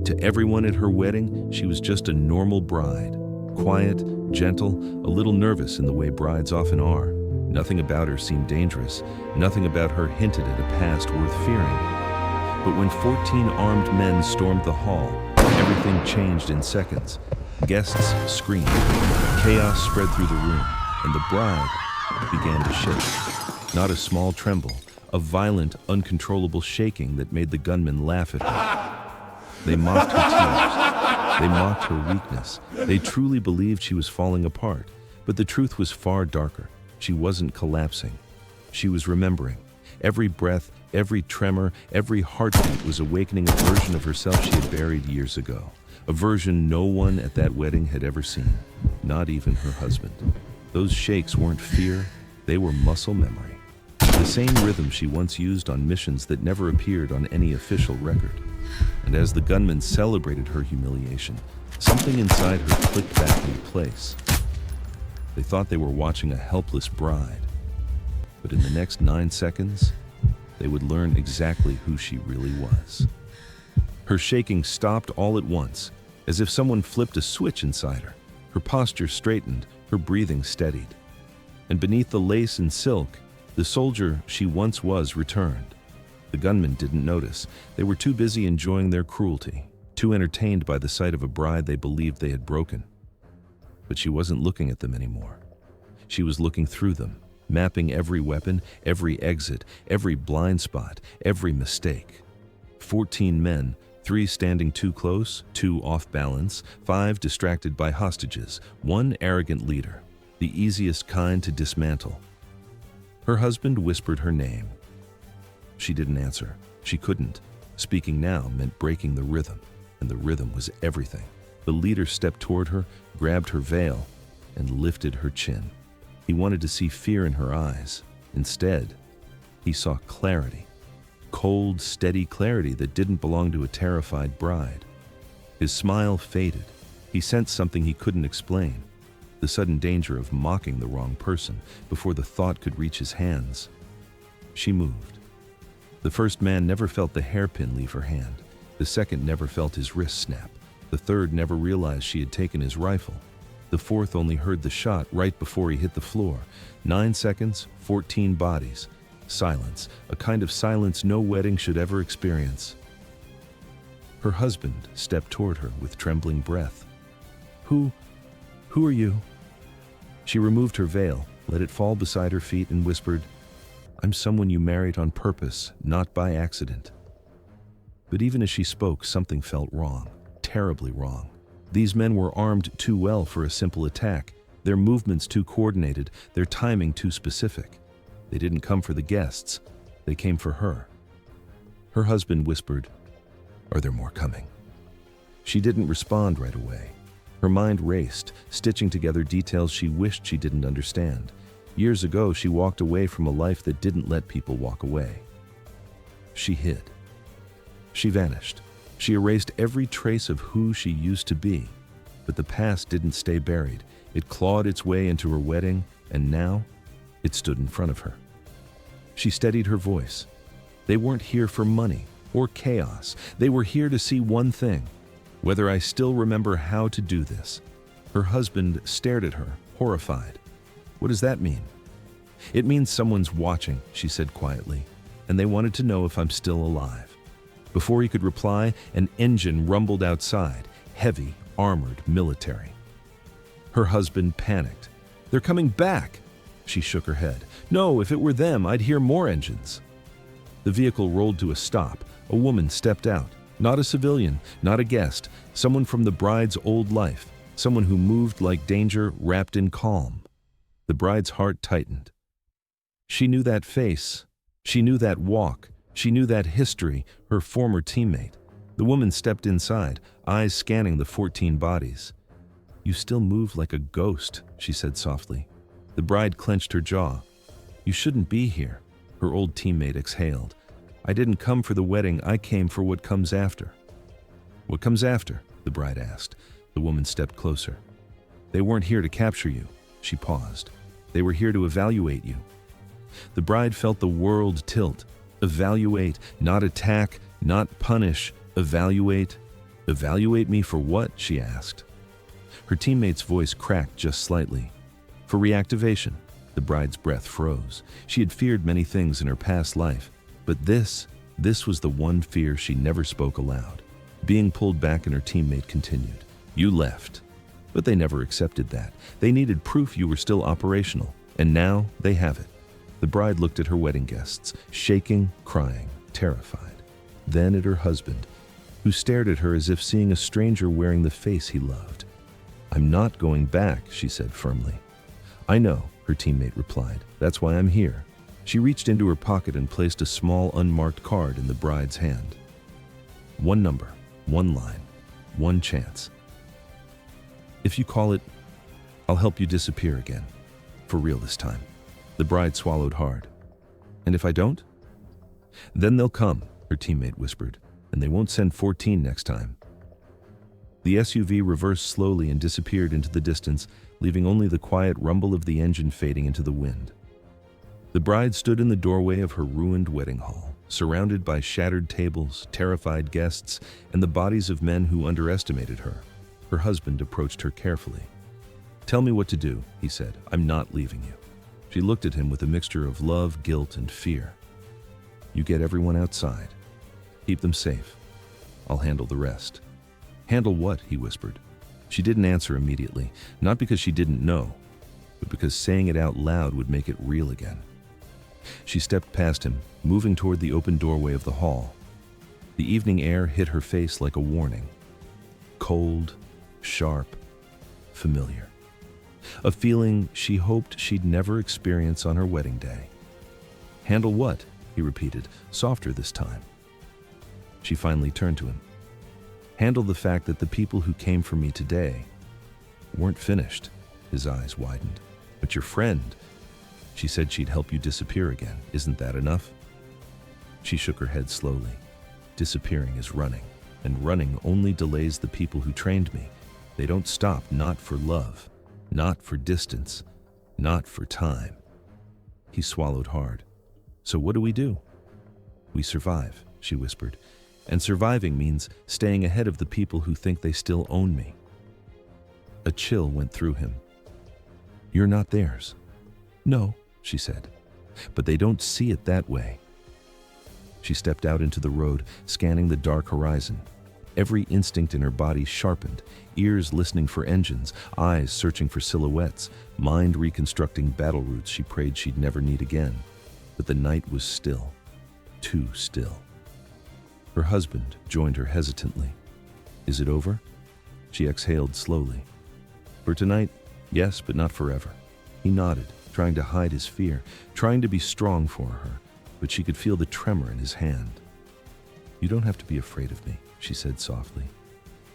To everyone at her wedding, she was just a normal bride. Quiet, gentle, a little nervous in the way brides often are. Nothing about her seemed dangerous. Nothing about her hinted at a past worth fearing. But when 14 armed men stormed the hall, everything changed in seconds. Guests screamed. Chaos spread through the room, and the bride began to shake. Not a small tremble, a violent, uncontrollable shaking that made the gunmen laugh at her. They mocked her tears. They mocked her weakness. They truly believed she was falling apart. But the truth was far darker. She wasn't collapsing. She was remembering. Every breath, every tremor, every heartbeat was awakening a version of herself she had buried years ago. A version no one at that wedding had ever seen, not even her husband. Those shakes weren't fear, they were muscle memory. The same rhythm she once used on missions that never appeared on any official record. And as the gunmen celebrated her humiliation, something inside her clicked back into place. They thought they were watching a helpless bride. But in the next 9 seconds, they would learn exactly who she really was. Her shaking stopped all at once, as if someone flipped a switch inside her. Her posture straightened, her breathing steadied. And beneath the lace and silk, the soldier she once was returned. The gunmen didn't notice. They were too busy enjoying their cruelty, too entertained by the sight of a bride they believed they had broken. But she wasn't looking at them anymore. She was looking through them, mapping every weapon, every exit, every blind spot, every mistake. 14 men, 3 standing too close, 2 off balance, 5 distracted by hostages, 1 arrogant leader, the easiest kind to dismantle. Her husband whispered her name. She didn't answer. She couldn't. Speaking now meant breaking the rhythm, and the rhythm was everything. The leader stepped toward her, grabbed her veil, and lifted her chin. He wanted to see fear in her eyes. Instead, he saw clarity. Cold, steady clarity that didn't belong to a terrified bride. His smile faded. He sensed something he couldn't explain. The sudden danger of mocking the wrong person before the thought could reach his hands. She moved. The first man never felt the hairpin leave her hand. The second never felt his wrist snap. The third never realized she had taken his rifle. The fourth only heard the shot right before he hit the floor. 9 seconds, 14 bodies. Silence, a kind of silence no wedding should ever experience. Her husband stepped toward her with trembling breath. Who are you?" She removed her veil, let it fall beside her feet, and whispered, "I'm someone you married on purpose, not by accident." But even as she spoke, something felt wrong, terribly wrong. These men were armed too well for a simple attack, their movements too coordinated, their timing too specific. They didn't come for the guests, they came for her. Her husband whispered, "Are there more coming?" She didn't respond right away. Her mind raced, stitching together details she wished she didn't understand. Years ago, she walked away from a life that didn't let people walk away. She hid. She vanished. She erased every trace of who she used to be. But the past didn't stay buried. It clawed its way into her wedding, and now it stood in front of her. She steadied her voice. They weren't here for money or chaos. They were here to see one thing: whether I still remember how to do this. Her husband stared at her, horrified. "What does that mean?" "It means someone's watching," she said quietly, "and they wanted to know if I'm still alive." Before he could reply, an engine rumbled outside, heavy, armored, military. Her husband panicked. "They're coming back!" She shook her head. "No, if it were them, I'd hear more engines." The vehicle rolled to a stop. A woman stepped out. Not a civilian, not a guest, someone from the bride's old life, someone who moved like danger wrapped in calm. The bride's heart tightened. She knew that face. She knew that walk. She knew that history, her former teammate. The woman stepped inside, eyes scanning the 14 bodies. "You still move like a ghost," she said softly. The bride clenched her jaw. "You shouldn't be here," her old teammate exhaled. "I didn't come for the wedding, I came for what comes after." "What comes after?" the bride asked. The woman stepped closer. "They weren't here to capture you." She paused. "They were here to evaluate you." The bride felt the world tilt. Evaluate, not attack, not punish, evaluate. "Evaluate me for what?" she asked. Her teammate's voice cracked just slightly. "For reactivation." The bride's breath froze. She had feared many things in her past life, but this was the one fear she never spoke aloud. Being pulled back, and her teammate continued. "You left." But they never accepted that. They needed proof you were still operational, and now they have it. The bride looked at her wedding guests, shaking, crying, terrified. Then at her husband, who stared at her as if seeing a stranger wearing the face he loved. "I'm not going back," she said firmly. "I know," her teammate replied. "That's why I'm here." She reached into her pocket and placed a small unmarked card in the bride's hand. One number, one line, one chance. "If you call it, I'll help you disappear again. For real this time." The bride swallowed hard. "And if I don't?" "Then they'll come," her teammate whispered, "and they won't send 14 next time." The SUV reversed slowly and disappeared into the distance, leaving only the quiet rumble of the engine fading into the wind. The bride stood in the doorway of her ruined wedding hall, surrounded by shattered tables, terrified guests, and the bodies of men who underestimated her. Her husband approached her carefully. "Tell me what to do," he said. "I'm not leaving you." She looked at him with a mixture of love, guilt, and fear. "You get everyone outside. Keep them safe. I'll handle the rest." "Handle what?" he whispered. She didn't answer immediately, not because she didn't know, but because saying it out loud would make it real again. She stepped past him, moving toward the open doorway of the hall. The evening air hit her face like a warning. Cold, sharp, familiar. A feeling she hoped she'd never experience on her wedding day. "Handle what?" he repeated, softer this time. She finally turned to him. "Handle the fact that the people who came for me today weren't finished." His eyes widened. "But your friend, she said she'd help you disappear again. Isn't that enough?" She shook her head slowly. "Disappearing is running, and running only delays the people who trained me. They don't stop, not for love, not for distance, not for time." He swallowed hard. "So what do we do?" "We survive," she whispered. "And surviving means staying ahead of the people who think they still own me." A chill went through him. "You're not theirs." "No," she said. "But they don't see it that way." She stepped out into the road, scanning the dark horizon. Every instinct in her body sharpened, ears listening for engines, eyes searching for silhouettes, mind reconstructing battle routes she prayed she'd never need again. But the night was still, too still. Her husband joined her hesitantly. "Is it over?" She exhaled slowly. "For tonight, yes, but not forever." He nodded, trying to hide his fear, trying to be strong for her, but she could feel the tremor in his hand. "You don't have to be afraid of me," she said softly.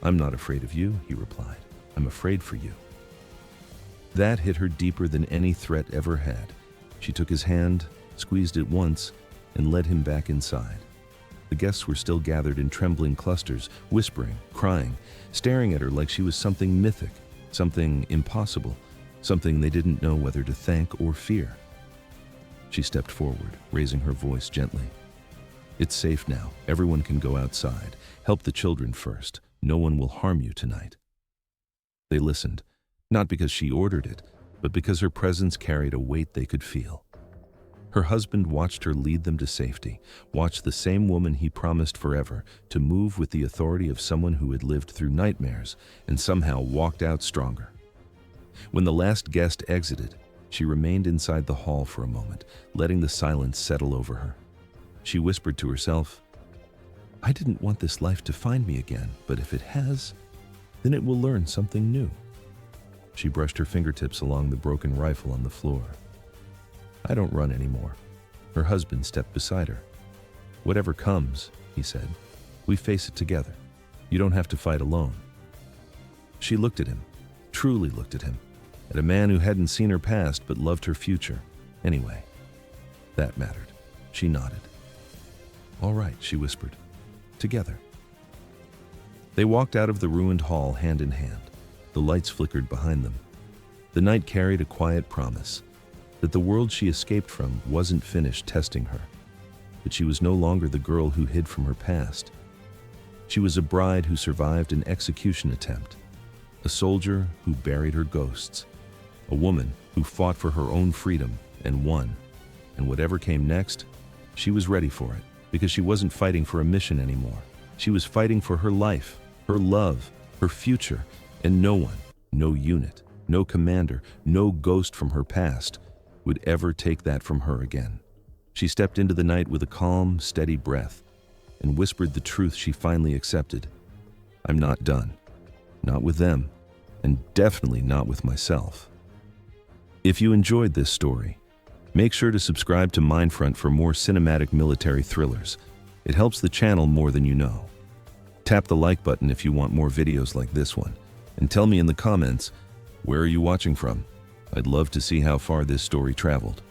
"I'm not afraid of you," he replied. "I'm afraid for you." That hit her deeper than any threat ever had. She took his hand, squeezed it once, and led him back inside. The guests were still gathered in trembling clusters, whispering, crying, staring at her like she was something mythic, something impossible, something they didn't know whether to thank or fear. She stepped forward, raising her voice gently. "It's safe now. Everyone can go outside. Help the children first. No one will harm you tonight." They listened, not because she ordered it, but because her presence carried a weight they could feel. Her husband watched her lead them to safety, watched the same woman he promised forever to move with the authority of someone who had lived through nightmares and somehow walked out stronger. When the last guest exited, she remained inside the hall for a moment, letting the silence settle over her. She whispered to herself, "I didn't want this life to find me again, but if it has, then it will learn something new." She brushed her fingertips along the broken rifle on the floor. "I don't run anymore." Her husband stepped beside her. "Whatever comes," he said, "we face it together. You don't have to fight alone." She looked at him, truly looked at him, at a man who hadn't seen her past but loved her future. Anyway, that mattered. She nodded. "All right," she whispered. "Together." They walked out of the ruined hall hand in hand. The lights flickered behind them. The night carried a quiet promise that the world she escaped from wasn't finished testing her, but she was no longer the girl who hid from her past. She was a bride who survived an execution attempt, a soldier who buried her ghosts, a woman who fought for her own freedom and won. And whatever came next, she was ready for it, because she wasn't fighting for a mission anymore. She was fighting for her life, her love, her future, and no one, no unit, no commander, no ghost from her past would ever take that from her again. She stepped into the night with a calm, steady breath and whispered the truth she finally accepted. I'm not done. Not with them, and definitely not with myself. If you enjoyed this story, make sure to subscribe to Mindfront for more cinematic military thrillers. It helps the channel more than you know. Tap the like button if you want more videos like this one, and tell me in the comments, where are you watching from? I'd love to see how far this story traveled.